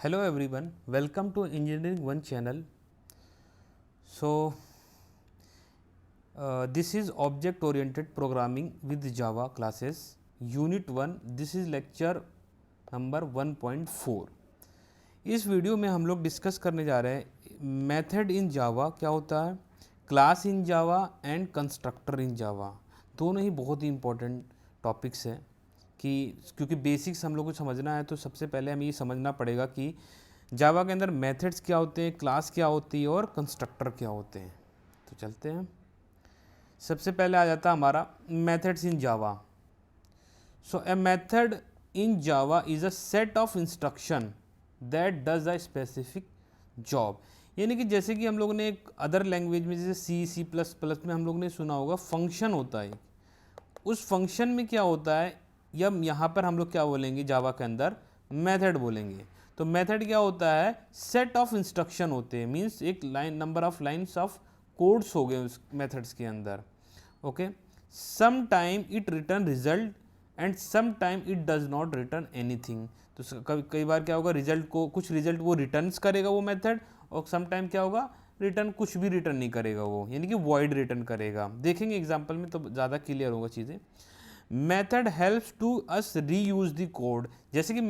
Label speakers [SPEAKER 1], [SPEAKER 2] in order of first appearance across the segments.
[SPEAKER 1] Hello everyone, welcome to Engineering One channel. So, this is Object Oriented Programming with Java classes, Unit 1. This is lecture number 1.4. इस video में हम लोग discuss करने जा रहे हैं मेथड इन जावा क्या होता है, class in Java and constructor in Java. दोनों ही बहुत ही इंपॉर्टेंट टॉपिक्स हैं कि क्योंकि बेसिक्स हम लोग को समझना है तो सबसे पहले हमें ये समझना पड़ेगा कि जावा के अंदर मेथड्स क्या होते हैं, क्लास क्या होती है और कंस्ट्रक्टर क्या होते हैं. तो चलते हैं. सबसे पहले आ जाता है हमारा methods in Java. So a method in Java is a set of instruction that does a specific job. यानी कि जैसे कि हम लोग ने एक अदर लैंग्वेज में जैसे C++ में हम लोग ने सुना होगा फंक्शन होता है. उस फंक्शन में क्या होता है या यहाँ पर हम लोग क्या बोलेंगे, जावा के अंदर मेथड बोलेंगे. तो मेथड क्या होता है, सेट ऑफ इंस्ट्रक्शन होते हैं. मीन्स एक line number of lines of codes हो गए उस मेथड्स के अंदर. Okay, some time it return result and some time it does not return anything. तो कई बार क्या होगा, रिजल्ट को कुछ रिजल्ट वो रिटर्न्स करेगा वो मेथड, और सम टाइम क्या होगा, रिटर्न कुछ भी रिटर्न नहीं करेगा वो, यानी कि वॉइड रिटर्न करेगा. देखेंगे एग्जाम्पल में तो ज़्यादा क्लियर होगा चीज़ें. मेथड हेल्प्स टू अस री यूज़ द कोड. जैसे कि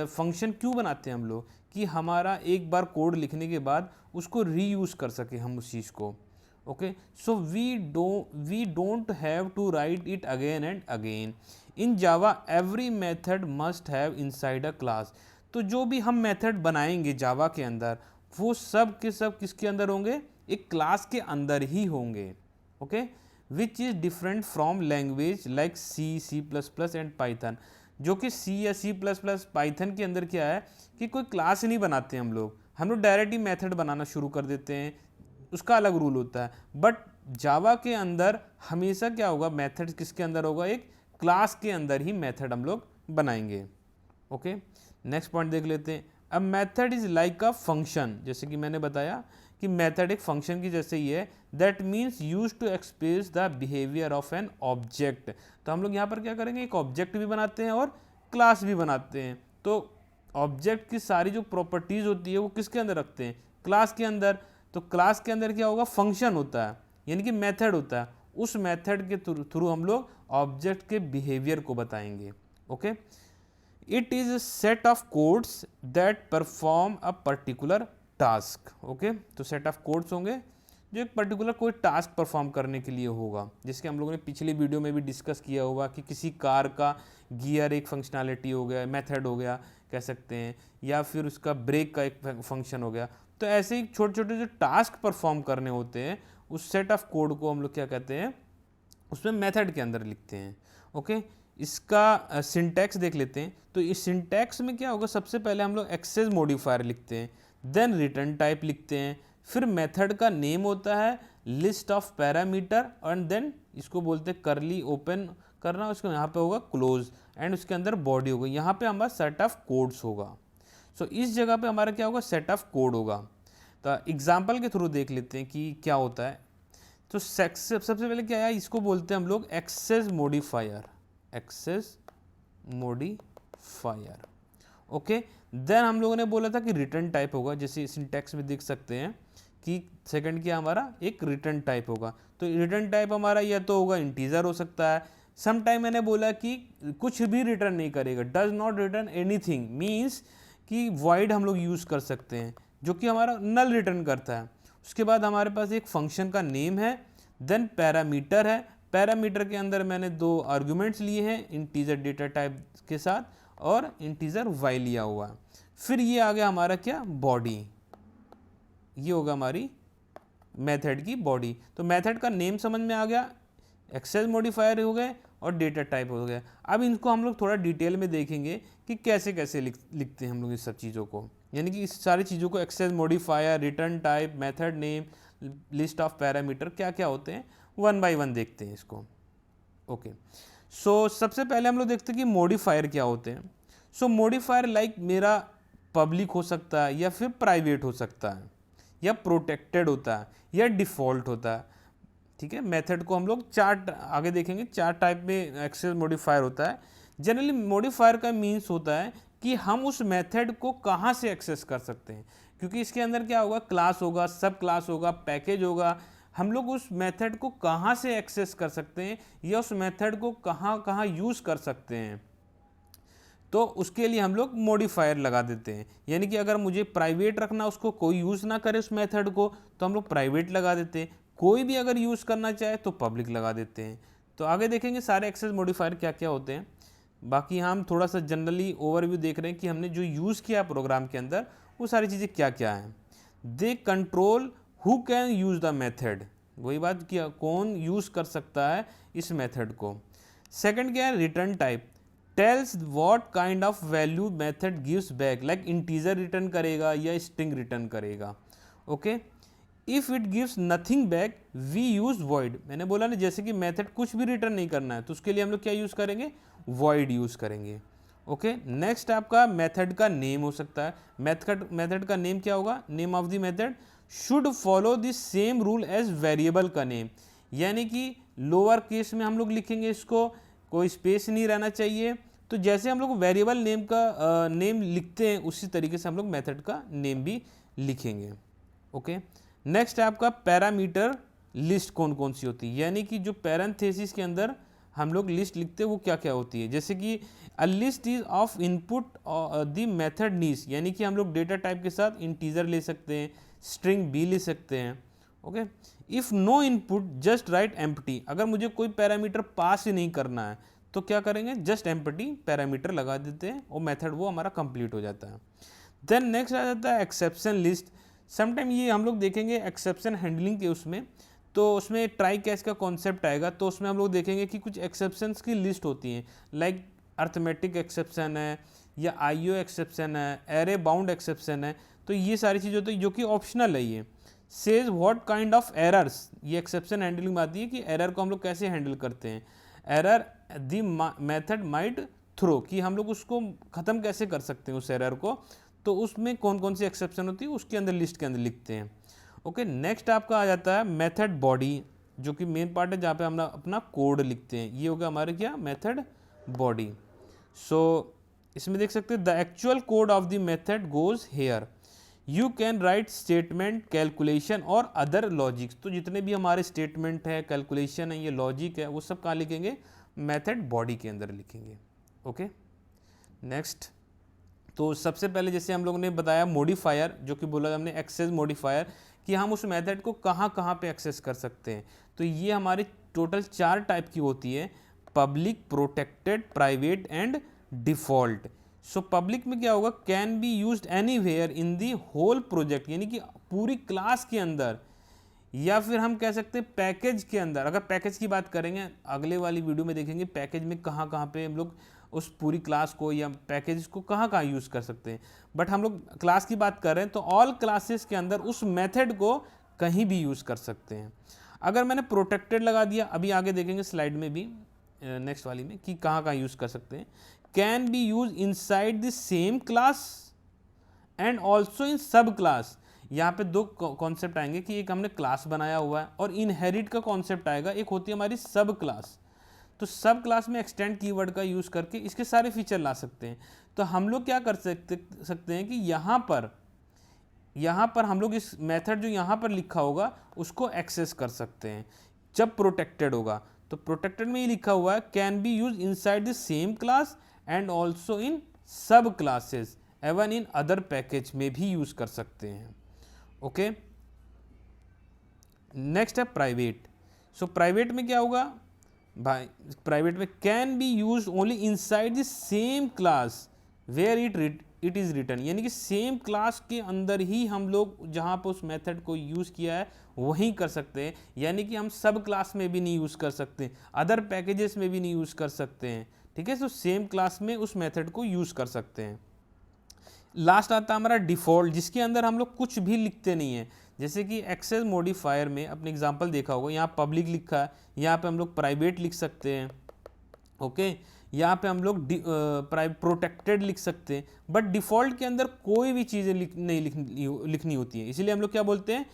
[SPEAKER 1] फंक्शन क्यों बनाते हैं हम लोग, कि हमारा एक बार कोड लिखने के बाद उसको री यूज़ कर सके हम उस चीज़ को. Okay, so we don't have to write it again and again. In Java every method must have inside a class. तो जो भी हम मेथड बनाएंगे जावा के अंदर वो सब के सब किसके अंदर होंगे, एक क्लास के अंदर ही होंगे. Okay, which is different from language like C++ and Python. जो कि C या C++ पाइथन के अंदर क्या है कि कोई क्लास नहीं बनाते हम लोग डायरेक्ट ही मेथड बनाना शुरू कर देते हैं, उसका अलग रूल होता है. बट जावा के अंदर हमेशा क्या होगा, मेथड किसके अंदर होगा, एक क्लास के अंदर ही मेथड हम लोग बनाएंगे. ओके, नेक्स्ट पॉइंट देख लेते हैं. A method is like a function. जैसे कि मैंने बताया कि मेथड एक फंक्शन की जैसे ही है. That means use to express the behaviour of an object. तो हम लोग यहाँ पर क्या करेंगे, एक ऑब्जेक्ट भी बनाते हैं और क्लास भी बनाते हैं. तो ऑब्जेक्ट की सारी जो प्रॉपर्टीज होती है वो किसके अंदर रखते हैं, क्लास के अंदर. तो क्लास के अंदर क्या होगा, फंक्शन होता है, यानी कि मेथड होता है. उस मेथड के थ्रू हम लोग ऑब्जेक्ट के बिहेवियर को बताएंगे. Okay, it is a set of codes that perform a particular task. Okay, तो सेट ऑफ कोड्स होंगे जो एक पर्टिकुलर कोई टास्क परफॉर्म करने के लिए होगा. जिसके हम लोगों ने पिछली वीडियो में भी डिस्कस किया होगा कि किसी कार का गियर एक फंक्शनैलिटी हो गया, मेथड हो गया कह सकते हैं, या फिर उसका ब्रेक का एक फंक्शन हो गया. तो ऐसे ही छोटे छोटे जो टास्क परफॉर्म करने होते हैं उस सेट ऑफ कोड को हम लोग क्या कहते हैं, उसमें मेथड के अंदर लिखते हैं. ओके, इसका सिंटैक्स देख लेते हैं. तो इस सिंटैक्स में क्या होगा, सबसे पहले हम लोग एक्सेस मॉडिफायर लिखते हैं, देन रिटर्न टाइप लिखते हैं, फिर मेथड का नेम होता है, list of parameter, and then इसको बोलते हैं करली ओपन करना, उसको यहाँ पे होगा क्लोज, एंड उसके अंदर बॉडी होगा. यहाँ पे हमारा सेट ऑफ कोड्स होगा. सो इस जगह पे हमारा क्या होगा, सेट ऑफ कोड होगा. तो एग्जाम्पल के थ्रू देख लेते हैं कि क्या होता है. तो सबसे पहले क्या है, इसको बोलते हैं हम लोग access modifier. Access modifier. Okay, then हम लोगों ने बोला था कि रिटर्न टाइप होगा. जैसे सिंटैक्स में देख सकते हैं कि सेकंड क्या हमारा एक रिटर्न टाइप होगा. तो रिटर्न टाइप हमारा या तो होगा इंटीजर हो सकता है. सम टाइम मैंने बोला कि कुछ भी रिटर्न नहीं करेगा, does not return anything, means कि वॉइड हम लोग यूज़ कर सकते हैं जो कि हमारा नल रिटर्न करता है. उसके बाद हमारे पास एक फंक्शन का नेम है, देन पैरामीटर है. पैरामीटर के अंदर मैंने दो आर्गुमेंट्स लिए हैं, इंटीजर डेटा टाइप के साथ और इंटीजर वाई लिया हुआ है. फिर ये आ गया हमारा क्या, बॉडी. ये होगा हमारी मेथड की बॉडी. तो मेथड का नेम समझ में आ गया, एक्सेस मॉडिफायर हो गए और डेटा टाइप हो गया. अब इनको हम लोग थोड़ा डिटेल में देखेंगे कि कैसे कैसे लिखते हैं हम लोग इस सब चीज़ों को, यानी कि इस सारी चीज़ों को access modifier, return type, method name, list of parameter क्या क्या होते हैं, वन बाय वन देखते हैं इसको. ओके, सो सबसे पहले हम लोग देखते हैं कि मॉडिफायर क्या होते हैं. सो मॉडिफायर लाइक मेरा पब्लिक हो सकता है या फिर प्राइवेट हो सकता है, या प्रोटेक्टेड होता है या डिफ़ॉल्ट होता है. ठीक है, मेथड को हम लोग चार आगे देखेंगे, चार टाइप में एक्सेस मॉडिफायर होता है. जनरली मॉडिफायर का मीन्स होता है कि हम उस मेथड को कहाँ से एक्सेस कर सकते हैं, क्योंकि इसके अंदर क्या होगा, क्लास होगा, सब क्लास होगा, पैकेज होगा। हम लोग उस मेथड को कहाँ से एक्सेस कर सकते हैं या उस मेथड को कहाँ कहाँ यूज़ कर सकते हैं, तो उसके लिए हम लोग मॉडिफायर लगा देते हैं। यानी कि अगर मुझे प्राइवेट रखना, उसको कोई यूज़ ना करे उस मेथड को, तो हम लोग प्राइवेट लगा देते हैं। कोई भी अगर यूज़ करना चाहे तो पब्लिक लगा देते हैं। तो आगे देखेंगे सारे एक्सेस मॉडिफायर क्या क्या होते हैं। बाकी हम थोड़ा सा जनरली ओवरव्यू देख रहे हैं कि हमने जो यूज़ किया प्रोग्राम के अंदर वो सारी चीज़ें क्या क्या हैं। They control who can use the method, वही बात किया, कौन यूज़ कर सकता है इस मेथड को। सेकंड क्या है, return type, tells what kind of value method gives back, like integer return करेगा या स्ट्रिंग रिटर्न करेगा। Okay, if it gives nothing back we use void, मैंने बोला ना जैसे कि मेथड कुछ भी रिटर्न नहीं करना है तो उसके लिए हम लोग क्या यूज़ करेंगे, वॉइड यूज़ करेंगे। ओके, नेक्स्ट आपका मेथड का नेम हो सकता है। मेथड का नेम क्या होगा, name of the method should follow the same rule as variable का नेम, यानी कि लोअर केस में हम लोग लिखेंगे इसको, कोई स्पेस नहीं रहना चाहिए। तो जैसे हम लोग वेरिएबल नेम का नेम लिखते हैं उसी तरीके से हम लोग मेथड का नेम भी लिखेंगे। ओके, नेक्स्ट है आपका पैरामीटर लिस्ट कौन कौन सी होती है, यानी कि जो पैरेंथेसिस के अंदर हम लोग लिस्ट लिखते हैं वो क्या क्या होती है। जैसे कि a list is of input the method needs, यानी कि हम लोग डेटा टाइप के साथ इंटीजर ले सकते हैं, स्ट्रिंग भी ले सकते हैं। Okay, if no input just write empty, अगर मुझे कोई पैरामीटर पास ही नहीं करना है तो क्या करेंगे, जस्ट एम्प्टी पैरामीटर लगा देते हैं और मेथड वो हमारा कंप्लीट हो जाता है। देन नेक्स्ट आ जाता है एक्सेप्शन लिस्ट। समटाइम ये हम लोग देखेंगे एक्सेप्शन हैंडलिंग के उसमें, तो उसमें ट्राई कैच का कॉन्सेप्ट आएगा, तो उसमें हम लोग देखेंगे कि कुछ एक्सेप्शंस की लिस्ट होती हैं, लाइक अर्थमेटिक एक्सेप्शन है या आईओ एक्सेप्शन है, एरे बाउंड एक्सेप्शन है। तो ये सारी चीज़ होती है जो कि ऑप्शनल है। ये says what kind of errors, ये एक्सेप्शन हैंडलिंग में आती है कि एरर को हम लोग कैसे हैंडल करते हैं। Error the method might throw, कि हम लोग उसको ख़त्म कैसे कर सकते हैं उस एरर को, तो उसमें कौन कौन सी एक्सेप्शन होती है उसके अंदर लिस्ट के अंदर लिखते हैं। ओके, नेक्स्ट आपका आ जाता है मेथड बॉडी, जो कि मेन पार्ट है जहाँ पे हम अपना कोड लिखते हैं। ये हो गया हमारे क्या, मेथड बॉडी। सो इसमें देख सकते हैं the actual code of the method goes hair, you can write statement, calculation और अदर लॉजिक्स। तो जितने भी हमारे स्टेटमेंट है, कैलकुलेशन है, ये लॉजिक है, वो सब कहाँ लिखेंगे, मेथड बॉडी के अंदर लिखेंगे। ओके, नेक्स्ट, तो सबसे पहले जैसे हम लोगों ने बताया मॉडिफायर, जो कि बोला हमने एक्सेस मॉडिफायर, कि हम उस मेथड को कहाँ कहाँ पे एक्सेस कर सकते हैं। तो ये हमारी टोटल 4 टाइप की होती है, public, protected, private and default. So public में क्या होगा, can be used anywhere in the whole project, यानी कि पूरी क्लास के अंदर, या फिर हम कह सकते हैं पैकेज के अंदर। अगर पैकेज की बात करेंगे अगले वाली वीडियो में देखेंगे पैकेज में कहाँ कहाँ पे हम लोग उस पूरी क्लास को या पैकेज को कहाँ कहाँ यूज़ कर सकते हैं। बट हम लोग क्लास की बात कर रहे हैं तो ऑल क्लासेस के अंदर उस मेथड को कहीं भी यूज़ कर सकते हैं। अगर मैंने प्रोटेक्टेड लगा दिया, अभी आगे देखेंगे स्लाइड में भी नेक्स्ट वाली में कि कहाँ कहाँ यूज़ कर सकते हैं। Can be use inside the same class and also in सब क्लास। यहाँ पे 2 कॉन्सेप्ट आएंगे कि एक हमने क्लास बनाया हुआ है और इनहेरिट का कॉन्सेप्ट आएगा, एक होती है हमारी सब क्लास। तो सब क्लास में एक्सटेंड कीवर्ड का यूज़ करके इसके सारे फीचर ला सकते हैं। तो हम लोग क्या कर सकते हैं कि यहाँ पर हम लोग इस मेथड जो यहाँ पर लिखा होगा उसको एक्सेस कर सकते हैं जब प्रोटेक्टेड होगा। तो प्रोटेक्टेड में ही लिखा हुआ है can be use inside the same class and also in sub classes even in other package में भी यूज कर सकते हैं। ओके, नेक्स्ट है प्राइवेट। सो प्राइवेट में क्या होगा भाई, प्राइवेट में can be use only inside the same class where it is written, यानी कि सेम क्लास के अंदर ही हम लोग जहाँ पर उस मेथड को यूज़ किया है वहीं कर सकते हैं। यानी कि हम सब क्लास में भी नहीं यूज़ कर सकते, अदर पैकेजेस में भी नहीं यूज़ कर सकते हैं। ठीक है, तो सेम क्लास में उस मेथड को यूज़ कर सकते हैं। लास्ट आता है हमारा डिफ़ॉल्ट, जिसके अंदर हम लोग कुछ भी लिखते नहीं हैं। जैसे कि एक्सेस मॉडिफायर में अपने एग्जांपल देखा होगा, यहाँ पब्लिक लिखा है, यहाँ पे हम लोग प्राइवेट लिख सकते हैं। ओके, यहाँ पे हम लोग प्रोटेक्टेड लिख सकते हैं, बट डिफ़ॉल्ट के अंदर कोई भी चीज़ें नहीं लिखनी होती है, इसीलिए हम लोग क्या बोलते हैं,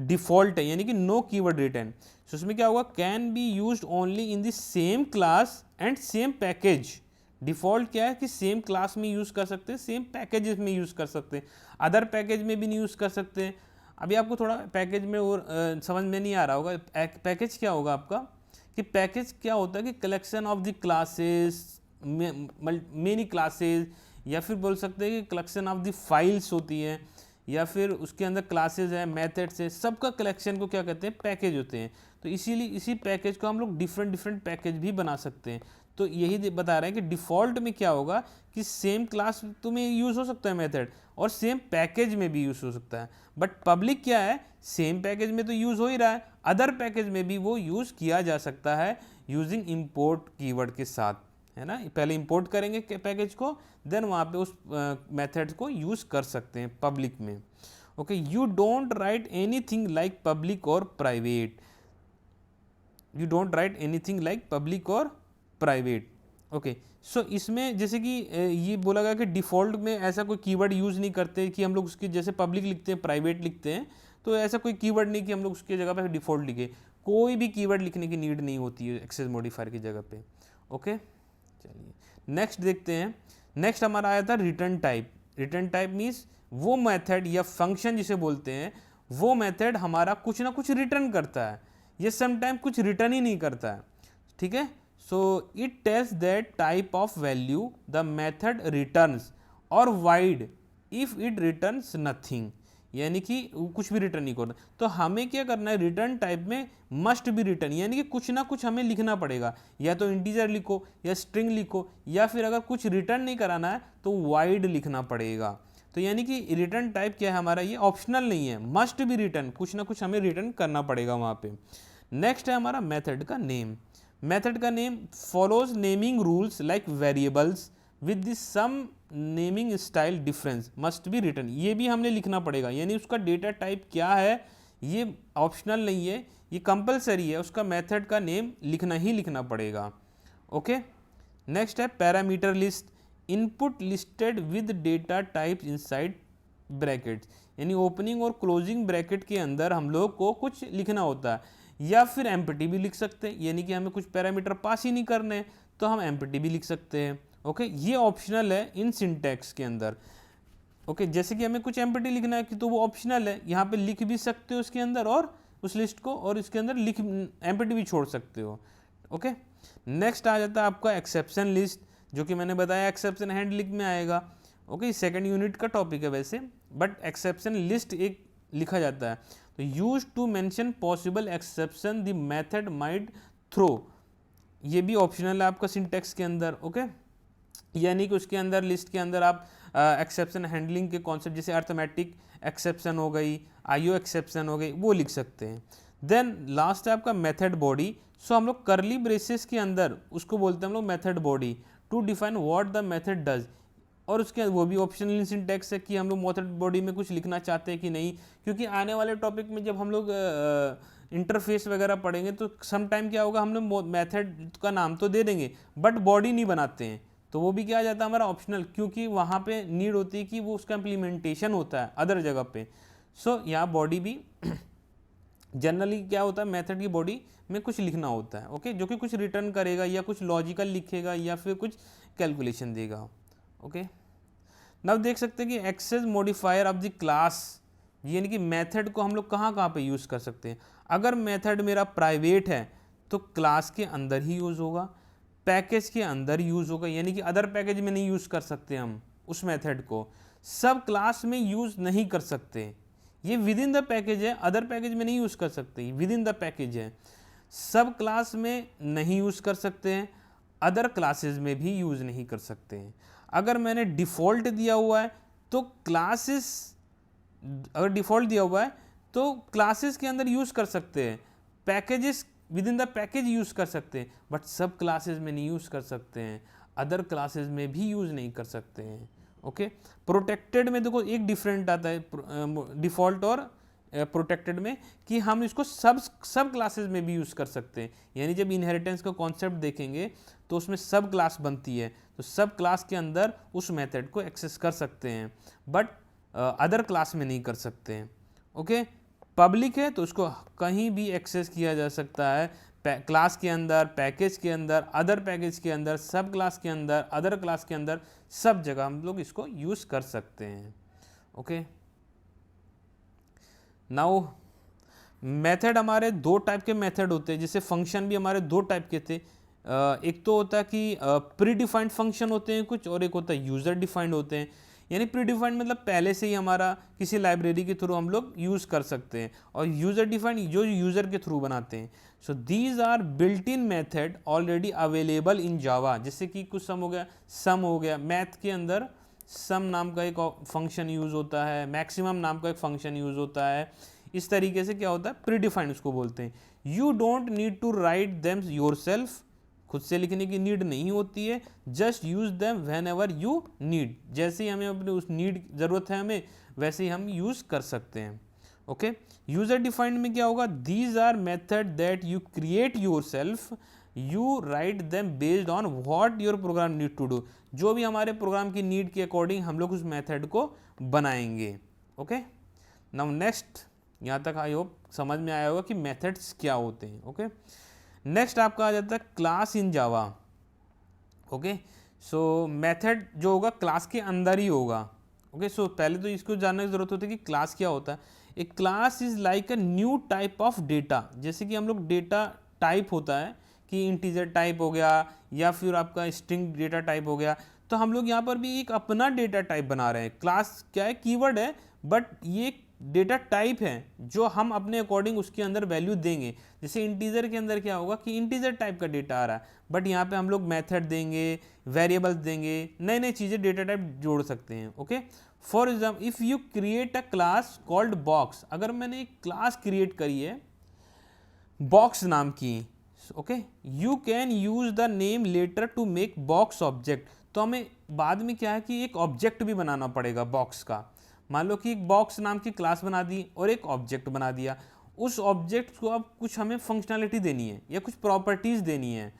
[SPEAKER 1] डिफ़ॉल्ट है, यानी कि नो कीवर्ड रिटर्न। सो उसमें क्या होगा, can be used only in the same class and same package, default क्या है कि सेम क्लास में यूज़ कर सकते हैं, सेम पैकेजेस में यूज़ कर सकते हैं, अदर पैकेज में भी नहीं यूज़ कर सकते हैं। अभी आपको थोड़ा पैकेज में और समझ में नहीं आ रहा होगा, पैकेज क्या होगा आपका, कि पैकेज क्या होता है कि collection of the classes, many classes, या फिर बोल सकते हैं कि कलेक्शन ऑफ द फाइल्स होती है, या फिर उसके अंदर क्लासेस है, मेथड्स है, सबका कलेक्शन को क्या कहते हैं, पैकेज होते हैं। तो इसीलिए इसी पैकेज को हम लोग डिफरेंट पैकेज भी बना सकते हैं। तो यही बता रहे हैं कि डिफ़ॉल्ट में क्या होगा कि सेम क्लास तुम्हें यूज़ हो सकता है मेथड, और सेम पैकेज में भी यूज़ हो सकता है। बट पब्लिक क्या है, सेम पैकेज में तो यूज़ हो ही रहा है, अदर पैकेज में भी वो यूज़ किया जा सकता है यूजिंग इम्पोर्ट कीवर्ड के साथ, है ना। पहले इंपोर्ट करेंगे पैकेज को, देन वहाँ पे उस मेथड को यूज़ कर सकते हैं पब्लिक में। Okay, you don't write anything like public or private, you don't write anything like public or private. Okay, so इसमें जैसे कि ये बोला गया कि डिफ़ॉल्ट में ऐसा कोई कीवर्ड यूज़ नहीं करते कि हम लोग उसकी जैसे पब्लिक लिखते हैं, प्राइवेट लिखते हैं, तो ऐसा कोई कीवर्ड नहीं कि हम लोग उसकी जगह पे डिफ़ॉल्ट लिखे, कोई भी कीवर्ड लिखने की नीड नहीं होती है एक्सेस मॉडिफायर की जगह पे। ओके, चलिए नेक्स्ट देखते हैं। नेक्स्ट हमारा आया था return type. Return type means वो मेथड या फंक्शन जिसे बोलते हैं, वो मेथड हमारा कुछ ना कुछ रिटर्न करता है, ये समटाइम कुछ रिटर्न ही नहीं करता है, ठीक है। So it tells that type of value the method returns or void if it returns nothing, यानी कि कुछ भी रिटर्न नहीं करना। तो हमें क्या करना है, रिटर्न टाइप में मस्ट बी रिटर्न, यानी कि कुछ ना कुछ हमें लिखना पड़ेगा, या तो इंटीजर लिखो या स्ट्रिंग लिखो, या फिर अगर कुछ रिटर्न नहीं कराना है तो वाइड लिखना पड़ेगा। तो यानी कि रिटर्न टाइप क्या है हमारा, ये ऑप्शनल नहीं है, मस्ट बी रिटर्न, कुछ ना कुछ हमें रिटर्न करना पड़ेगा वहाँ पे। नेक्स्ट है हमारा मेथड का नेम। मेथड का name follows naming rules like variables with the same naming style difference must be return, ये भी हमने लिखना पड़ेगा, यानी उसका डेटा टाइप क्या है ये ऑप्शनल नहीं है, ये कंपलसरी है, उसका मेथड का नेम लिखना ही लिखना पड़ेगा। ओके, नेक्स्ट है parameter list, input listed with data type inside brackets, यानी ओपनिंग और क्लोजिंग ब्रैकेट के अंदर हम लोग को कुछ लिखना होता है, या फिर एम्प्टी भी लिख सकते हैं, यानी कि हमें कुछ पैरामीटर पास ही नहीं करने तो हम एम्प्टी भी लिख सकते हैं। ओके, ये ऑप्शनल है इन सिंटैक्स के अंदर। ओके, जैसे कि हमें कुछ एम्प्टी लिखना है कि तो वो ऑप्शनल है, यहाँ पे लिख भी सकते हो उसके अंदर और उस लिस्ट को, और इसके अंदर लिख एम्प्टी भी छोड़ सकते हो। ओके, नेक्स्ट आ जाता है आपका एक्सेप्शन लिस्ट, जो कि मैंने बताया एक्सेप्शन हैंडलिंग में आएगा। ओके, सेकंड यूनिट का टॉपिक है वैसे, बट एक्सेप्शन लिस्ट एक लिखा जाता है। तो use to mention possible exception the method might throw, ये भी ऑप्शनल है आपका सिंटैक्स के अंदर। ओके, यानी कि उसके अंदर लिस्ट के अंदर आप एक्सेप्शन हैंडलिंग के कॉन्सेप्ट जैसे अर्थमेटिक एक्सेप्शन हो गई, आईओ एक्सेप्शन हो गई, वो लिख सकते हैं। देन लास्ट है आपका मेथड बॉडी। सो हम लोग करली ब्रेसेस के अंदर उसको बोलते हैं हम लोग method body, to define what the method does, और उसके वो भी ऑप्शनल सिंटैक्स है कि हम लोग मेथड बॉडी में कुछ लिखना चाहते हैं कि नहीं, क्योंकि आने वाले टॉपिक में जब हम लोग इंटरफेस वगैरह पढ़ेंगे तो सम टाइम क्या होगा, हम लोग मेथड का नाम तो दे देंगे बट बॉडी नहीं बनाते हैं, तो वो भी क्या आ जाता है हमारा ऑप्शनल, क्योंकि वहाँ पे नीड होती है कि वो उसका इम्प्लीमेंटेशन होता है अदर जगह पे। सो यहाँ बॉडी भी जनरली क्या होता है, मेथड की बॉडी में कुछ लिखना होता है। ओके, जो कि कुछ रिटर्न करेगा या कुछ लॉजिकल लिखेगा या फिर कुछ कैलकुलेशन देगा। ओके, नाउ देख सकते हैं कि access modifier of the class, यानी कि मेथड को हम लोग कहाँ कहाँ पे यूज़ कर सकते हैं। अगर मेथड मेरा प्राइवेट है तो क्लास के अंदर ही यूज़ होगा, पैकेज के अंदर यूज़ होगा, यानी कि अदर पैकेज में नहीं यूज़ कर सकते हम उस मेथड को, सब क्लास में यूज़ नहीं कर सकते, ये विद इन द पैकेज है, अदर पैकेज में नहीं यूज़ कर सकते, विद इन द पैकेज है, सब क्लास में नहीं यूज़ कर सकते हैं, अदर क्लासेस में भी यूज़ नहीं कर सकते हैं। अगर मैंने डिफ़ॉल्ट दिया हुआ है तो क्लासेस, अगर डिफ़ॉल्ट दिया हुआ है तो क्लासेस के अंदर यूज़ कर सकते हैं, packages with in the package use कर सकते हैं, बट सब क्लासेस में नहीं यूज़ कर सकते हैं, अदर क्लासेस में भी यूज़ नहीं कर सकते हैं। ओके, प्रोटेक्टेड में देखो एक डिफरेंट आता है डिफ़ॉल्ट और प्रोटेक्टेड में, कि हम इसको सब क्लासेस में भी यूज़ कर सकते हैं, यानी जब इनहेरिटेंस का कॉन्सेप्ट देखेंगे तो उसमें सब क्लास बनती है, तो सब क्लास के अंदर उस मेथड को एक्सेस कर सकते हैं, बट अदर क्लास में नहीं कर सकते हैं। ओके, पब्लिक है तो उसको कहीं भी एक्सेस किया जा सकता है, क्लास के अंदर, पैकेज के अंदर, अदर पैकेज के अंदर, सब क्लास के अंदर, अदर क्लास के अंदर, सब जगह हम लोग इसको यूज़ कर सकते हैं। ओके, नाउ मेथड हमारे दो टाइप के मेथड होते हैं, जैसे फंक्शन भी हमारे दो टाइप के थे। एक तो होता है कि प्री डिफाइंड फंक्शन होते हैं कुछ, और एक होता है यूज़र डिफाइंड होते हैं। यानी प्री डिफाइंड मतलब पहले से ही हमारा किसी लाइब्रेरी के थ्रू हम लोग यूज़ कर सकते हैं, और यूज़र डिफाइंड जो यूज़र के थ्रू बनाते हैं। So these are built in method already available in Java. जैसे कि कुछ सम हो गया, मैथ के अंदर सम नाम का एक फंक्शन यूज़ होता है, मैक्सिमम नाम का एक फंक्शन यूज़ होता है। इस तरीके से क्या होता है, प्री डिफाइंड उसको बोलते हैं। You don't need to write them yourself, खुद से लिखने की नीड नहीं होती है। Just use them whenever you need, जैसे ही हमें अपने उस नीड ज़रूरत है हमें, वैसे ही हम यूज़ कर सकते हैं। ओके, यूज़र डिफाइंड में क्या होगा, these are method that you create yourself, you write them based on what your program need to do. जो भी हमारे प्रोग्राम की नीड के अकॉर्डिंग हम लोग उस मेथड को बनाएंगे। ओके, नाउ नेक्स्ट, यहाँ तक आई होप समझ में आया होगा कि मेथड्स क्या होते हैं। ओके, नेक्स्ट आपका आ जाता है class in Java. Okay, so method जो होगा क्लास के अंदर ही होगा। ओके, सो पहले तो इसको जानने की जरूरत होती है कि क्लास क्या होता है। एक class is like a new type of data. जैसे कि हम लोग डेटा टाइप होता है कि इंटीजर टाइप हो गया, या फिर आपका स्ट्रिंग डेटा टाइप हो गया, तो हम लोग यहाँ पर भी एक अपना डेटा टाइप बना रहे हैं। क्लास क्या है, कीवर्ड है, बट ये डेटा टाइप है जो हम अपने अकॉर्डिंग उसके अंदर वैल्यू देंगे। जैसे इंटीजर के अंदर क्या होगा कि इंटीजर टाइप का डेटा आ रहा है, बट यहाँ पे हम लोग मेथड देंगे, वेरिएबल्स देंगे, नई नई चीज़ें डेटा टाइप जोड़ सकते हैं। Okay, for example if you create a class called box, अगर मैंने एक क्लास क्रिएट करी है बॉक्स नाम की, okay, you can use the name letter to make box object. तो हमें बाद में क्या है कि एक ऑब्जेक्ट भी बनाना पड़ेगा बॉक्स का। मान लो कि एक बॉक्स नाम की क्लास बना दी और एक ऑब्जेक्ट बना दिया। उस ऑब्जेक्ट को अब कुछ हमें फंक्शनैलिटी देनी है या कुछ प्रॉपर्टीज़ देनी है,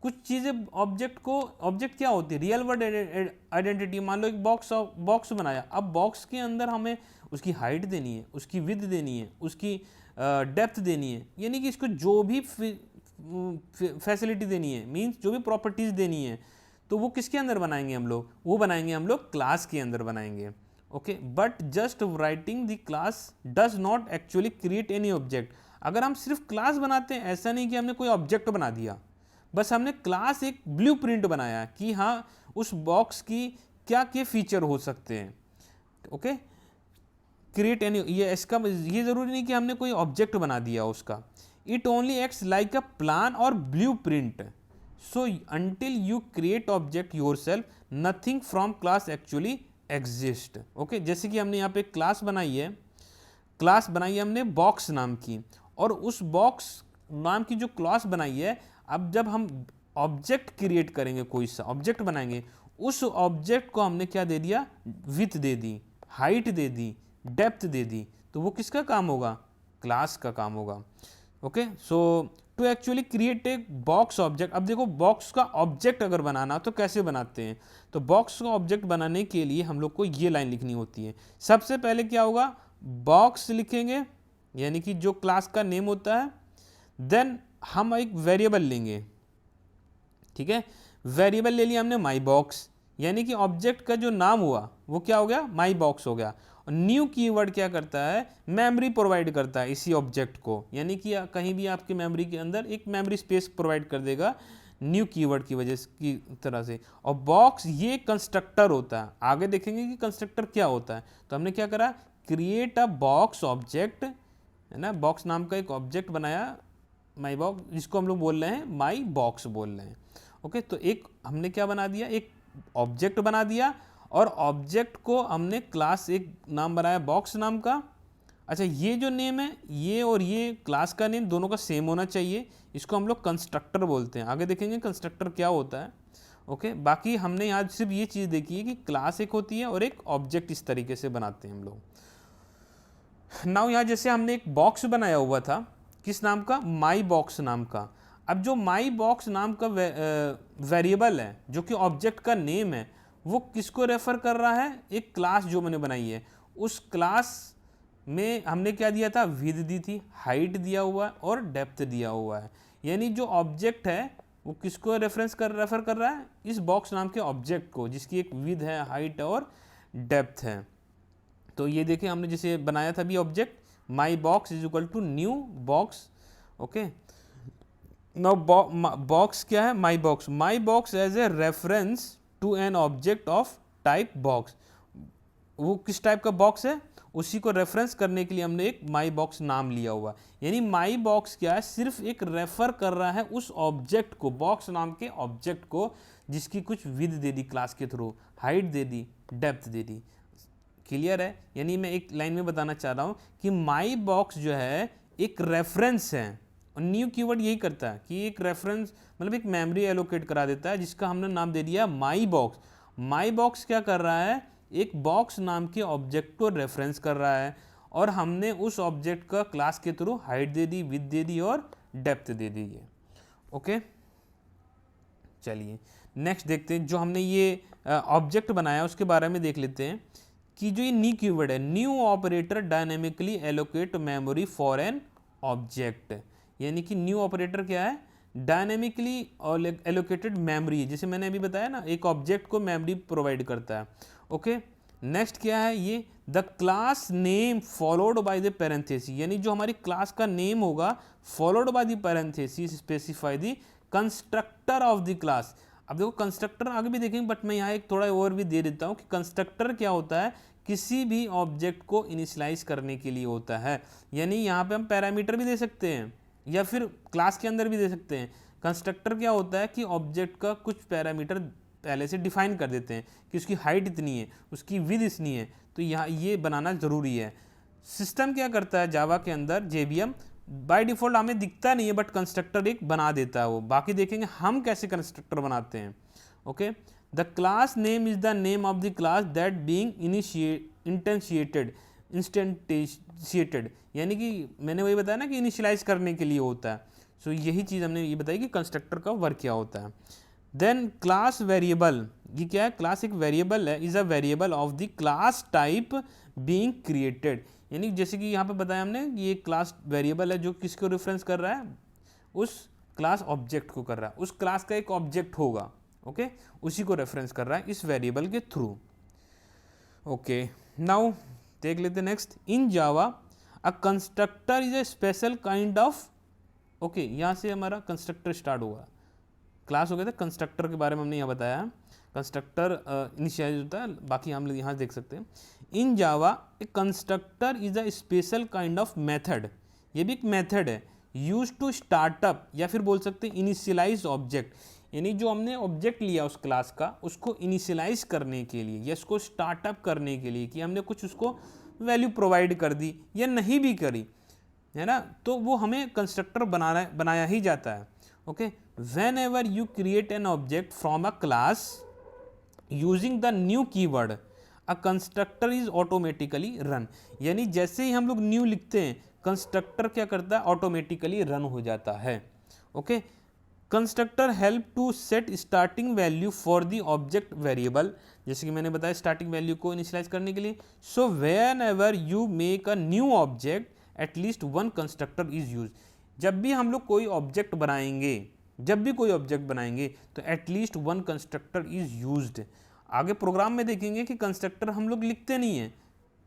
[SPEAKER 1] कुछ चीज़ें ऑब्जेक्ट को। ऑब्जेक्ट क्या होती है, रियल वर्ड आइडेंटिटी। मान लो एक बॉक्स बनाया, अब बॉक्स के अंदर हमें उसकी हाइट देनी है, उसकी विड्थ देनी है, उसकी डेप्थ देनी है, यानी कि इसको जो भी फैसिलिटी देनी है, मीन्स जो भी प्रॉपर्टीज़ देनी है, तो वो किसके अंदर बनाएंगे हम लोग, वो बनाएंगे हम लोग क्लास के अंदर बनाएंगे। Okay, but just writing the class does not actually create any object. अगर हम सिर्फ क्लास बनाते हैं, ऐसा नहीं कि हमने कोई ऑब्जेक्ट बना दिया, बस हमने क्लास एक ब्लूप्रिंट बनाया कि हाँ उस बॉक्स की क्या क्या फीचर हो सकते हैं। ओके, क्रिएट एनी, ये इसका ये ज़रूरी नहीं कि हमने कोई ऑब्जेक्ट बना दिया उसका। It only acts like a plan or blueprint. So until you create object yourself, nothing from class actually exist. Okay, जैसे कि हमने यहाँ पे क्लास बनाई है हमने बॉक्स नाम की, और उस बॉक्स नाम की जो क्लास बनाई है, अब जब हम ऑब्जेक्ट क्रिएट करेंगे, कोई सा ऑब्जेक्ट बनाएंगे, उस ऑब्जेक्ट को हमने क्या दे दिया, विड्थ दे दी, हाइट दे दी, डेप्थ दे दी, तो वो किसका काम होगा, क्लास का काम होगा। Okay, so to actually create a box object. अब देखो बॉक्स का ऑब्जेक्ट अगर बनाना तो कैसे बनाते हैं, तो बॉक्स का ऑब्जेक्ट बनाने के लिए हम लोग को ये लाइन लिखनी होती है। सबसे पहले क्या होगा, बॉक्स लिखेंगे, यानी कि जो क्लास का नेम होता है, देन हम एक वेरिएबल लेंगे। ठीक है, वेरिएबल ले लिया हमने माई बॉक्स, यानी कि ऑब्जेक्ट का जो नाम हुआ वो क्या हो गया, माई बॉक्स हो गया। और न्यू कीवर्ड क्या करता है, मेमोरी प्रोवाइड करता है इसी ऑब्जेक्ट को, यानी कि कहीं भी आपकी मेमोरी के अंदर एक मेमोरी स्पेस प्रोवाइड कर देगा न्यू कीवर्ड की वजह की तरह से। और बॉक्स ये कंस्ट्रक्टर होता है, आगे देखेंगे कि कंस्ट्रक्टर क्या होता है। तो हमने क्या करा, क्रिएट अ बॉक्स ऑब्जेक्ट, है ना, बॉक्स नाम का एक ऑब्जेक्ट बनाया माई बॉक्स, जिसको हम लोग बोल रहे हैं माई बॉक्स बोल रहे हैं। ओके, तो एक हमने क्या बना दिया, एक ऑब्जेक्ट बना दिया, और ऑब्जेक्ट को हमने क्लास एक नाम बनाया बॉक्स नाम का। अच्छा, ये जो नेम है, ये और ये क्लास का नेम दोनों का सेम होना चाहिए, इसको हम लोग कंस्ट्रक्टर बोलते हैं। आगे देखेंगे कंस्ट्रक्टर क्या होता है। ओके, बाकी हमने यहाँ सिर्फ ये चीज़ देखी है कि क्लास एक होती है और एक ऑब्जेक्ट इस तरीके से बनाते हैं हम लोग। नाउ यहाँ जैसे हमने एक बॉक्स बनाया हुआ था, किस नाम का, माई बॉक्स नाम का। अब जो माई बॉक्स नाम का वेरिएबल है, जो कि ऑब्जेक्ट का नेम है, वो किसको रेफर कर रहा है, एक क्लास जो मैंने बनाई है, उस क्लास में हमने क्या दिया था, विड्थ दी थी, हाइट दिया हुआ है और डेप्थ दिया हुआ है। यानी जो ऑब्जेक्ट है वो किसको रेफर कर रहा है, इस बॉक्स नाम के ऑब्जेक्ट को, जिसकी एक विड्थ है, हाइट और डेप्थ है। तो ये देखिए हमने जैसे बनाया था अभी object, my box is equal to new box. Okay, now box क्या है, my box as a reference to an object of type box. वो किस टाइप का बॉक्स है, उसी को रेफरेंस करने के लिए हमने एक माई बॉक्स नाम लिया हुआ। यानी माई बॉक्स क्या है, सिर्फ एक रेफर कर रहा है उस ऑब्जेक्ट को, बॉक्स नाम के ऑब्जेक्ट को, जिसकी कुछ विड्थ दे दी क्लास के थ्रू, हाइट दे दी, डेप्थ दे दी। क्लियर है? यानी मैं एक लाइन में बताना चाह रहा हूँ कि माई बॉक्स जो है एक रेफरेंस है, और न्यू कीवर्ड यही करता है कि एक रेफरेंस मतलब एक मेमोरी एलोकेट करा देता है, जिसका हमने नाम दे दिया माई बॉक्स। माई बॉक्स क्या कर रहा है, एक बॉक्स नाम के ऑब्जेक्ट को रेफरेंस कर रहा है, और हमने उस ऑब्जेक्ट का क्लास के थ्रू हाइट दे दी, विड्थ दे दी और डेप्थ दे दी है। ओके, चलिए नेक्स्ट देखते हैं, जो हमने ये ऑब्जेक्ट बनाया उसके बारे में देख लेते हैं कि जो ये न्यू कीवर्ड है, new operator dynamically allocate memory for an object. यानी कि न्यू ऑपरेटर क्या है, डायनेमिकली एलोकेटेड मेमोरी, जैसे मैंने अभी बताया ना, एक ऑब्जेक्ट को मेमोरी प्रोवाइड करता है। ओके, नेक्स्ट क्या है, ये the class name followed by the parenthesis, यानी जो हमारी क्लास का नेम होगा followed by the parenthesis specify the constructor of the class. अब देखो कंस्ट्रक्टर आगे भी देखेंगे, बट मैं यहाँ एक थोड़ा और भी दे देता हूँ कि कंस्ट्रक्टर क्या होता है, किसी भी ऑब्जेक्ट को इनिशियलाइज करने के लिए होता है। यानी यहाँ पे हम पैरामीटर भी दे सकते हैं या फिर क्लास के अंदर भी दे सकते हैं। कंस्ट्रक्टर क्या होता है कि ऑब्जेक्ट का कुछ पैरामीटर पहले से डिफाइन कर देते हैं कि उसकी हाइट इतनी है, उसकी विड्थ इतनी है, तो यहाँ ये बनाना ज़रूरी है। सिस्टम क्या करता है जावा के अंदर, जेवीएम बाय डिफ़ॉल्ट हमें दिखता नहीं है, बट कंस्ट्रक्टर एक बना देता है वो। बाकी देखेंगे हम कैसे कंस्ट्रक्टर बनाते हैं। Okay, the class name is the name of the class that being instantiated, यानी कि मैंने वही बताया ना कि इनिशियलाइज करने के लिए होता है। सो यही चीज़ हमने ये बताई कि कंस्ट्रक्टर का वर्क क्या होता है। देन क्लास वेरिएबल, ये क्या है, क्लास एक वेरिएबल है, is a variable of the class type being created. यानी जैसे कि यहाँ पे बताया हमने, ये क्लास वेरिएबल है जो किसको रेफरेंस कर रहा है, उस क्लास ऑब्जेक्ट को कर रहा है, उस क्लास का एक ऑब्जेक्ट होगा। ओके, उसी को रेफरेंस कर रहा है इस वेरिएबल के थ्रू। ओके, नाउ देख लेते next, in Java a constructor is a special kind of. Okay, यहाँ से हमारा कंस्ट्रक्टर स्टार्ट हुआ, क्लास हो गया था, कंस्ट्रक्टर के बारे में हमने यहाँ बताया। कंस्ट्रक्टर इनिशियलाइज होता है, बाकी हम लोग यहाँ देख सकते हैं। In Java a constructor is a special kind of method, ये भी एक मेथड है, यूज टू स्टार्टअप या फिर बोल सकते हैं इनिशियलाइज ऑब्जेक्ट। यानी जो हमने ऑब्जेक्ट लिया उस क्लास का, उसको इनिशियलाइज करने के लिए या उसको स्टार्टअप करने के लिए, कि हमने कुछ उसको वैल्यू प्रोवाइड कर दी या नहीं भी करी, है ना, तो वो हमें कंस्ट्रक्टर बनाया ही जाता है। Okay, whenever you create an object from a class using the new keyword, a constructor is automatically run। यानी जैसे ही हम लोग न्यू लिखते हैं, कंस्ट्रक्टर क्या करता है, ऑटोमेटिकली रन हो जाता है। Okay, constructor help to set starting value for the object variable, जैसे कि मैंने बताया स्टार्टिंग वैल्यू को इनिशियलाइज करने के लिए। So whenever you make a new object at least one constructor is use. जब भी हम लोग कोई ऑब्जेक्ट बनाएंगे, तो at least one constructor is used. आगे प्रोग्राम में देखेंगे कि कंस्ट्रक्टर हम लोग लिखते नहीं हैं,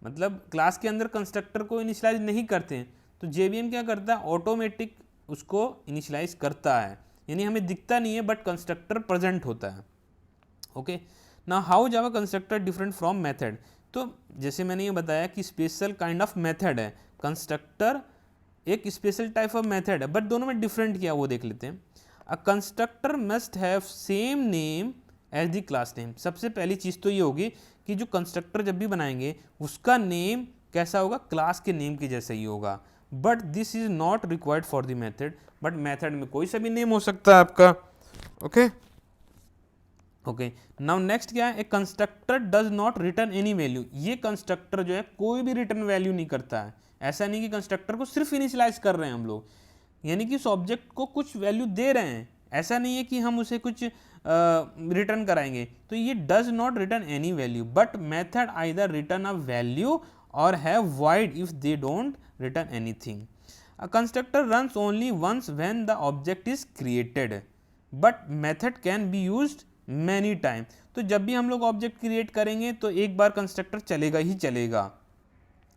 [SPEAKER 1] मतलब क्लास के अंदर कंस्ट्रक्टर को इनिशियलाइज नहीं करते हैं, तो जेवीएम क्या करता है, ऑटोमेटिक उसको इनिशियलाइज करता है। यानी हमें दिखता नहीं है, बट कंस्ट्रक्टर प्रेजेंट होता है। Okay, now how Java constructor different from method. तो जैसे मैंने ये बताया कि स्पेशल काइंड ऑफ मेथड है, कंस्ट्रक्टर एक स्पेशल टाइप ऑफ मेथड है, बट दोनों में डिफरेंट क्या वो देख लेते हैं। A constructor must have same name as the class name. सबसे पहली चीज़ तो ये होगी कि जो कंस्ट्रक्टर जब भी बनाएंगे उसका नेम कैसा होगा, क्लास के नेम के जैसा ही होगा। But this is not required for the method, but method में कोई सा भी नेम हो सकता है आपका। ओके, नाउ नेक्स्ट क्या है, a constructor does not return any value. ये कंस्ट्रक्टर जो है कोई भी रिटर्न वैल्यू नहीं करता है। ऐसा नहीं कि कंस्ट्रक्टर को सिर्फ इनिशियलाइज कर रहे हैं हम लोग, यानी कि उस ऑब्जेक्ट को कुछ वैल्यू दे रहे हैं, ऐसा नहीं है कि हम उसे कुछ रिटर्न कराएंगे। तो ये does not return any value, but method either return a value or have void if they don't return anything. A constructor runs only once when the object is created but method can be used many time. तो जब भी हम लोग object create करेंगे तो एक बार constructor चलेगा ही चलेगा,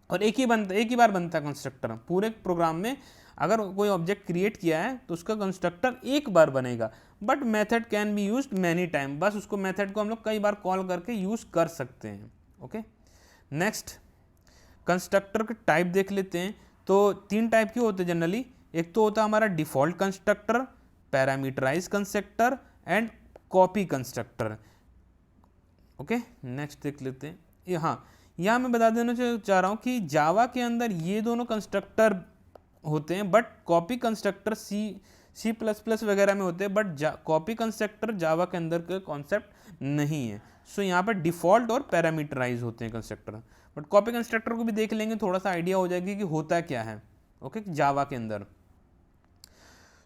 [SPEAKER 1] और एक ही बार बनता है कंस्ट्रक्टर पूरे प्रोग्राम में। अगर कोई ऑब्जेक्ट क्रिएट किया है तो उसका कंस्ट्रक्टर एक बार बनेगा, but method can be used many time, बस उसको मेथड को हम लोग कई बार कॉल करके यूज कर सकते हैं। ओके, नेक्स्ट कंस्ट्रक्टर के टाइप देख लेते हैं। तो 3 टाइप के होते हैं जनरली। एक तो होता है हमारा default constructor, parameterize constructor and copy constructor. Okay, next देख लेते हैं। यहाँ मैं बता देना चाह रहा हूँ कि जावा के अंदर ये दोनों कंस्ट्रक्टर होते हैं, बट कॉपी कंस्ट्रक्टर C++ वगैरह में होते हैं, बट कॉपी कंस्ट्रक्टर जावा के अंदर का कॉन्सेप्ट नहीं है। सो यहाँ पर डिफ़ॉल्ट और पैरामीटराइज होते हैं कंस्ट्रक्टर, बट कॉपी कंस्ट्रक्टर को भी देख लेंगे, थोड़ा सा आइडिया हो जाएगी कि होता क्या है। ओके, जावा के अंदर।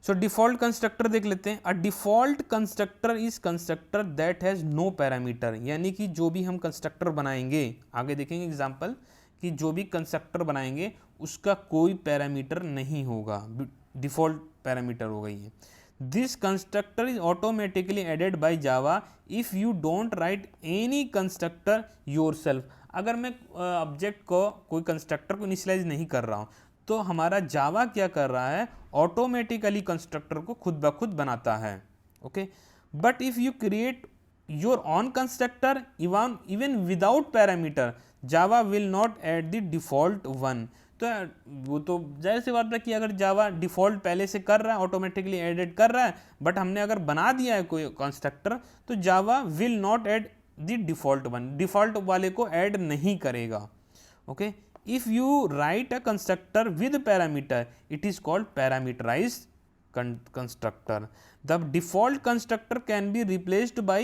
[SPEAKER 1] सो डिफॉल्ट कंस्ट्रक्टर देख लेते हैं। A default constructor is constructor that has no parameter, यानी कि जो भी हम कंस्ट्रक्टर बनाएंगे, आगे देखेंगे एग्जांपल, कि जो भी कंस्ट्रक्टर बनाएंगे उसका कोई पैरामीटर नहीं होगा, डिफॉल्ट पैरामीटर हो गई है। This constructor is automatically added by Java if you don't write any constructor yourself. अगर मैं ऑब्जेक्ट को कोई कंस्ट्रक्टर को इनिशियलाइज नहीं कर रहा हूँ तो हमारा जावा क्या कर रहा है, ऑटोमेटिकली कंस्ट्रक्टर को खुद ब खुद बनाता है। Okay, but if you create your on constructor even without parameter, Java will not add the default one. तो वो तो जाहिर सी बात है कि अगर जावा डिफ़ॉल्ट पहले से कर रहा है, ऑटोमेटिकली एडेड कर रहा है, बट हमने अगर बना दिया है कोई कंस्ट्रक्टर तो Java will not add the default one, default वाले को ऐड नहीं करेगा। Okay, if you write a constructor with parameter it is called parameterized constructor. The default constructor can be replaced by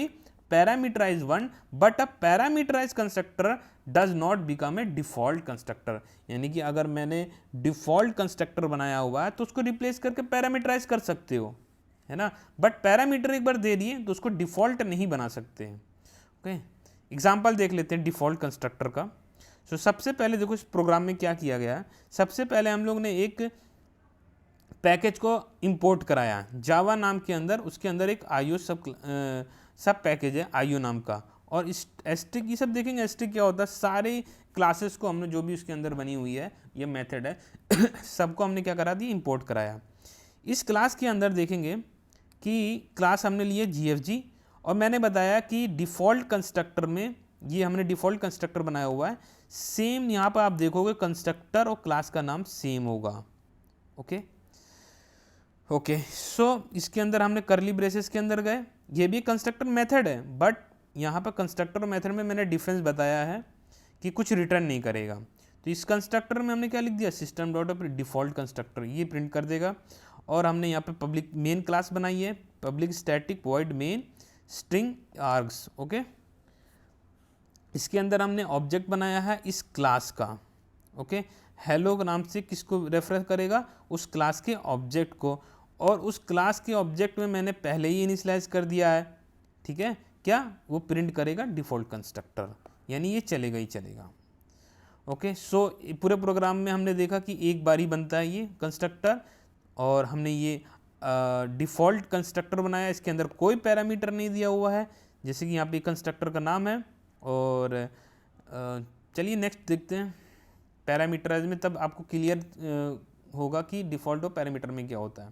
[SPEAKER 1] parameterized one, but a parameterized constructor does not become a default constructor. यानी कि अगर मैंने default constructor बनाया हुआ है तो उसको replace करके parameterize कर सकते हो, है ना, बट पैरामीटर एक बार दे दिए तो उसको डिफ़ॉल्ट नहीं बना सकते हैं। ओके, एग्जाम्पल देख लेते हैं डिफ़ॉल्ट कंस्ट्रक्टर का। तो सबसे पहले देखो इस प्रोग्राम में क्या किया गया है। सबसे पहले हम लोग ने एक पैकेज को इंपोर्ट कराया जावा नाम के अंदर, उसके अंदर एक आईओ सब पैकेज है आईओ नाम का, और इस एस्ट्रिक ये सब देखेंगे। एस्ट्रिक क्या होता है, सारे क्लासेस को हमने जो भी उसके अंदर बनी हुई है, ये मेथड है सबको हमने क्या करा दिया, इंपोर्ट कराया। इस क्लास के अंदर देखेंगे कि क्लास हमने लिए GFG, और मैंने बताया कि डिफ़ॉल्ट कंस्ट्रक्टर में ये हमने डिफ़ॉल्ट कंस्ट्रक्टर बनाया हुआ है। सेम यहाँ पर आप देखोगे कंस्ट्रक्टर और क्लास का नाम सेम होगा। ओके, सो इसके अंदर हमने करली ब्रेसेस के अंदर गए, ये भी कंस्ट्रक्टर मेथड है, बट यहाँ पर कंस्ट्रक्टर और मेथड में मैंने डिफरेंस बताया है कि कुछ रिटर्न नहीं करेगा। तो इस कंस्ट्रक्टर में हमने क्या लिख दिया, सिस्टम डॉट डिफ़ॉल्ट कंस्ट्रक्टर, ये प्रिंट कर देगा। और हमने यहाँ पे पब्लिक मेन क्लास बनाई है, public static void main string args. Okay, इसके अंदर हमने ऑब्जेक्ट बनाया है इस क्लास का। ओके, हेलो नाम से किसको रेफर करेगा, उस क्लास के ऑब्जेक्ट को, और उस क्लास के ऑब्जेक्ट में मैंने पहले ही इनिशियलाइज कर दिया है। ठीक है, क्या वो प्रिंट करेगा डिफ़ॉल्ट कंस्ट्रक्टर, यानी ये चलेगा ही चलेगा। ओके, सो पूरे प्रोग्राम में हमने देखा कि एक बार ही बनता है ये कंस्ट्रक्टर, और हमने ये डिफ़ॉल्ट कंस्ट्रक्टर बनाया, इसके अंदर कोई पैरामीटर नहीं दिया हुआ है, जैसे कि यहाँ पे कंस्ट्रक्टर का नाम है। और चलिए नेक्स्ट देखते हैं पैरामीटराइज में, तब आपको क्लियर होगा कि डिफ़ॉल्ट और पैरामीटर में क्या होता है।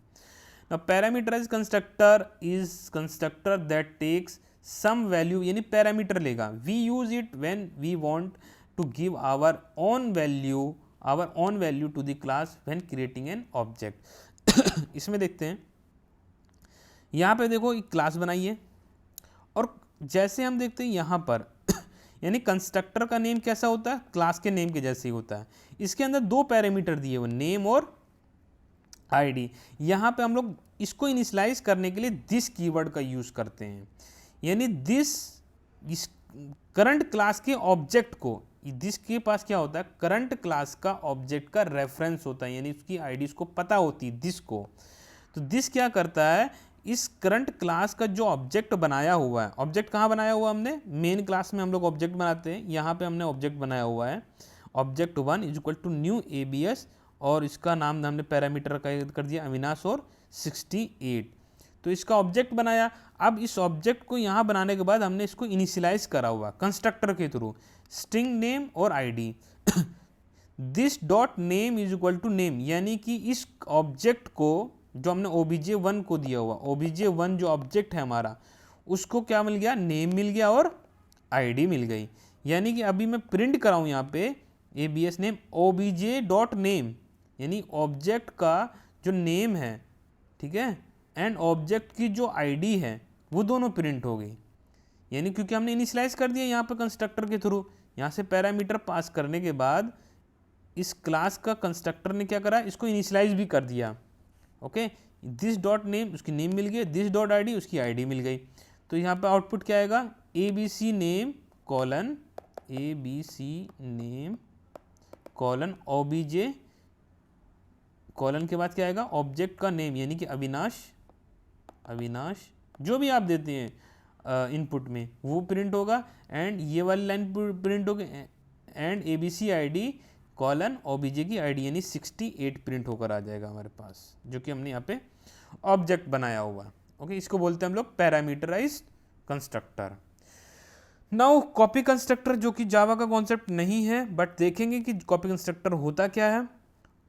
[SPEAKER 1] Now parameterize constructor is constructor that takes some value, यानी पैरामीटर लेगा। We use it when we want to give our own value to the class when creating an object. इसमें देखते हैं, यहाँ पे देखो एक क्लास बनाई है, और जैसे हम देखते हैं यहाँ पर यानी कंस्ट्रक्टर का नेम कैसा होता है, क्लास के नेम के जैसे ही होता है। इसके अंदर 2 पैरामीटर दिए हुए, नेम और आईडी। यहाँ पे हम लोग इसको इनिशियलाइज करने के लिए दिस कीवर्ड का यूज़ करते हैं, यानी दिस इस करंट क्लास के ऑब्जेक्ट को, दिस के पास क्या होता है, करंट क्लास का ऑब्जेक्ट का रेफरेंस होता है, यानी उसकी आईडी उसको पता होती है दिस को। तो दिस क्या करता है, इस करंट क्लास का जो ऑब्जेक्ट बनाया हुआ है, ऑब्जेक्ट कहाँ बनाया हुआ हमने, मेन क्लास में हम लोग ऑब्जेक्ट बनाते हैं, यहाँ पे हमने ऑब्जेक्ट बनाया हुआ है object 1 is equal to new ABS और इसका नाम हमने पैरामीटर का कर दिया अविनाश और 68। तो इसका ऑब्जेक्ट बनाया। अब इस ऑब्जेक्ट को यहाँ बनाने के बाद हमने इसको इनिशियलाइज करा हुआ कंस्ट्रक्टर के थ्रू, स्ट्रिंग नेम और ID. This dot name is equal to name, यानी कि इस ऑब्जेक्ट को जो हमने obj1 को दिया हुआ, obj1 जो ऑब्जेक्ट है हमारा, उसको क्या मिल गया, नेम मिल गया और आईडी मिल गई। यानी कि अभी मैं प्रिंट कराऊँ यहाँ पे abs name obj dot name, यानी ऑब्जेक्ट का जो नेम है, ठीक है, एंड ऑब्जेक्ट की जो आईडी है वो दोनों प्रिंट हो गई। यानी क्योंकि हमने इनिशियलाइज कर दिया यहाँ पे कंस्ट्रक्टर के थ्रू, यहाँ से पैरामीटर पास करने के बाद इस क्लास का कंस्ट्रक्टर ने क्या करा, इसको इनिशियलाइज भी कर दिया। ओके, दिस डॉट नेम उसकी नेम मिल गई, दिस डॉट आईडी उसकी आईडी मिल गई। तो यहाँ पे आउटपुट क्या आएगा, abc name colon abc name colon obj colon के बाद क्या आएगा, ऑब्जेक्ट का नेम यानी कि अविनाश, अविनाश जो भी आप देते हैं इनपुट में वो प्रिंट होगा, एंड ये वाली लाइन प्रिंट होगी, and abc ID colon obj की आईडी यानी 68 प्रिंट होकर आ जाएगा हमारे पास, जो कि हमने यहाँ पे ऑब्जेक्ट बनाया हुआ। ओके, इसको बोलते हैं हम लोग parameterized constructor. Now copy constructor, जो कि जावा का कॉन्सेप्ट नहीं है, बट देखेंगे कि कॉपी कंस्ट्रक्टर होता क्या है।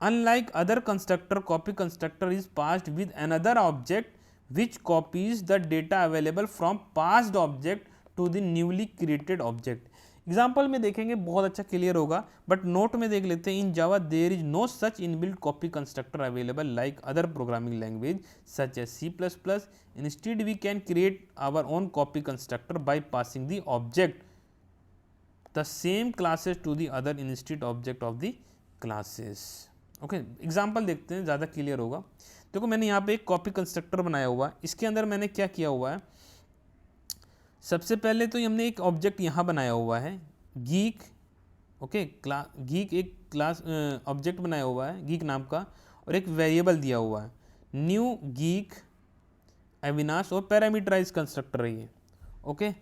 [SPEAKER 1] Unlike other constructor, copy constructor is passed with another object which copies the data available from passed object to the newly created object। Example में देखेंगे, बहुत अच्छा क्लियर होगा, बट नोट में देख लेते हैं। In Java there is no such inbuilt copy constructor available like other programming language such as C++। Instead we can create our own copy constructor by passing the object the same classes to the other instead object of the classes. Okay, example देखते हैं, ज़्यादा clear होगा। देखो मैंने यहाँ पे एक copy constructor बनाया हुआ है। इसके अंदर मैंने क्या किया हुआ है, सबसे पहले तो हमने एक ऑब्जेक्ट यहाँ बनाया हुआ है गीक। ओके, गीक एक क्लास ऑब्जेक्ट बनाया हुआ है गीक नाम का, और एक वेरिएबल दिया हुआ है न्यू गीक अविनाश, और पैरामीटराइज कंस्ट्रक्टर है ये। ओके,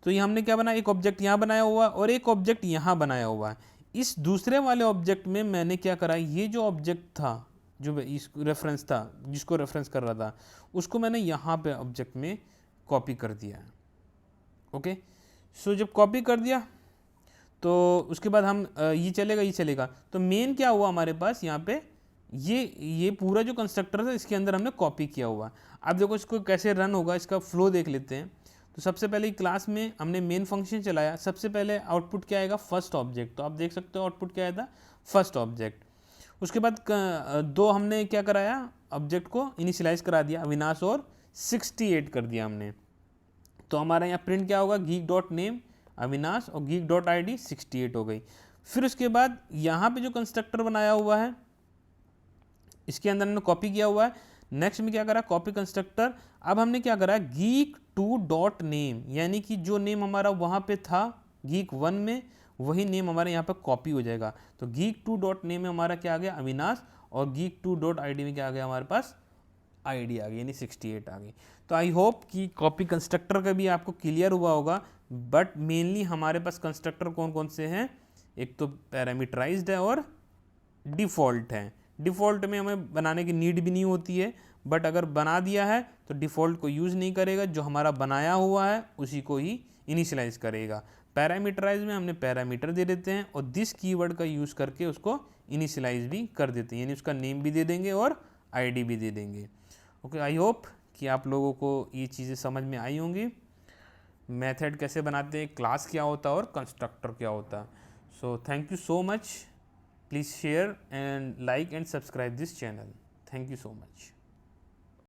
[SPEAKER 1] तो ये हमने क्या बनाया, एक ऑब्जेक्ट यहाँ बनाया हुआ और एक ऑब्जेक्ट यहाँ बनाया हुआ है। इस दूसरे वाले ऑब्जेक्ट में मैंने क्या करा, ये जो ऑब्जेक्ट था, जो इस रेफरेंस था, जिसको रेफरेंस कर रहा था, उसको मैंने यहाँ पे ऑब्जेक्ट में कॉपी कर दिया है। ओके, सो जब कॉपी कर दिया तो उसके बाद हम ये चलेगा। तो मेन क्या हुआ हमारे पास यहाँ पे, ये पूरा जो कंस्ट्रक्टर था इसके अंदर हमने कॉपी किया हुआ। अब देखो इसको कैसे रन होगा, इसका फ्लो देख लेते हैं। तो सबसे पहले क्लास में हमने मेन फंक्शन चलाया। सबसे पहले आउटपुट क्या आएगा, फर्स्ट ऑब्जेक्ट। तो आप देख सकते हो आउटपुट क्या आया था, फर्स्ट ऑब्जेक्ट। उसके बाद दो हमने क्या कराया, ऑब्जेक्ट को इनिशियलाइज करा दिया अविनाश और 68 कर दिया हमने। तो हमारा यहाँ प्रिंट क्या होगा, गीक डॉट नेम अविनाश और गीक डॉट आईडी 68 हो गई। फिर उसके बाद यहाँ पे जो कंस्ट्रक्टर बनाया हुआ है इसके अंदर हमने कॉपी किया हुआ है। नेक्स्ट में क्या करा, कॉपी कंस्ट्रक्टर। अब हमने क्या करा, गीक टू डॉट नेम, यानी कि जो नेम हमारा वहाँ पे था गीक 1 में, वही नेम हमारे यहाँ पे कॉपी हो जाएगा। तो गीक टू डॉट नेम में हमारा क्या आ गया, अविनाश, और गीक टू डॉट आईडी में क्या आ गया हमारे पास, आईडी आ गई, यानी 68 आ गई। तो आई होप कि कॉपी कंस्ट्रक्टर का भी आपको क्लियर हुआ होगा। बट मेनली हमारे पास कंस्ट्रक्टर कौन कौन से हैं, एक तो पैरामीटराइज्ड है और डिफ़ॉल्ट है। डिफ़ॉल्ट में हमें बनाने की नीड भी नहीं होती है, बट अगर बना दिया है तो डिफ़ॉल्ट को यूज़ नहीं करेगा, जो हमारा बनाया हुआ है उसी को ही इनिशियलाइज करेगा। पैरामीटराइज में हमने पैरामीटर दे देते हैं और दिस कीवर्ड का यूज़ करके उसको इनिशियलाइज भी कर देते हैं, यानी उसका नेम भी दे देंगे और आईडी भी दे देंगे। ओके, आई होप कि आप लोगों को ये चीज़ें समझ में आई होंगी। मेथड कैसे बनाते हैं, क्लास क्या होता है और कंस्ट्रक्टर क्या होता है। So thank you so much. Please share and like and subscribe this channel. Thank you so much.